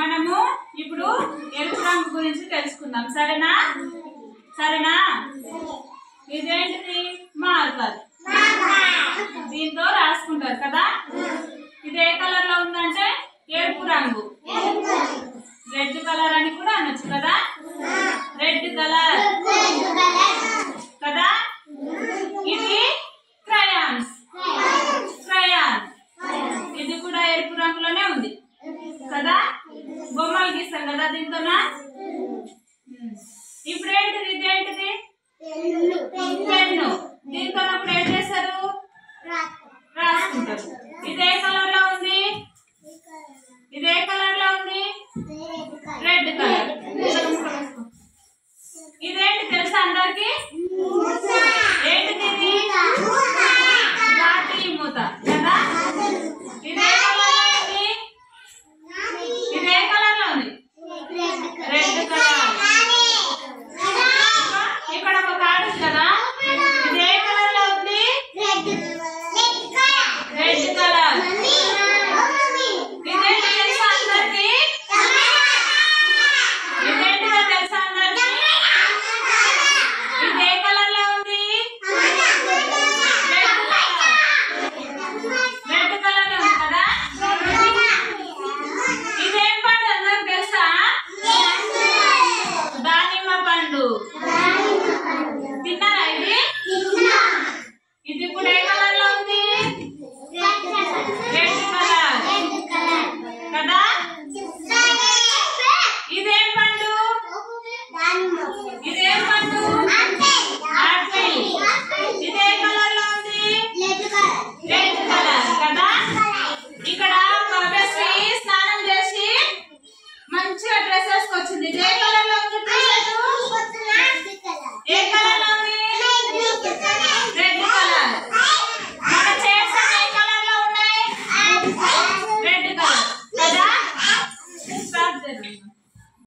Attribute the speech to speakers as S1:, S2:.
S1: మనము ఇప్పుడు ఎరుపు రంగు గురించి తెలుసుకుందాం. సరేనా? ఇదేంటిది? మార్కర్. దీంతో రాసుకుంటారు కదా. ఇది ఏ కలర్ లో ఉందంటే ఎరుపు రంగు. రెడ్ కలర్ అని కూడా అనొచ్చు కదా. రెడ్ కలర్ కదా. ఇది క్రయాన్స్. ఇది కూడా ఎరుపు రంగులోనే ఉంది కదా. బొమ్మలు గీస్తాం కదా దీంతోనా. ఇప్పుడు ఏంటిది? ఇదేంటిది? పెన్ను. దీంతో అప్పుడు ఏం చేస్తారు? రాసుకుంటారు. ఇదే కలర్ లో ఉంది. Red colour. ఇదేంటి తెలుసా అందరికి? ఏంటిది? లాఠీ మూత కదా. ఇదే కలర్ లో ఉంది. Red colour. ఇక్కడ ఒక కార్డు కదా. ఇదే కలర్ లో ఉంది. Red colour. ఇదేంటి తెలుసా అందరికి? ఇదే కలర్ లో ఉంది. రెడ్ కలర్ లో ఉంది కదా. ఇదేం పండు అందరికి తెలుసా? దానిమ్మ పండు. తిన్నారా ఇది? ఇది కూడా ఏ కలర్ లో ఉంది? రెడ్ కలర్ కదా. ఇదేం పండు?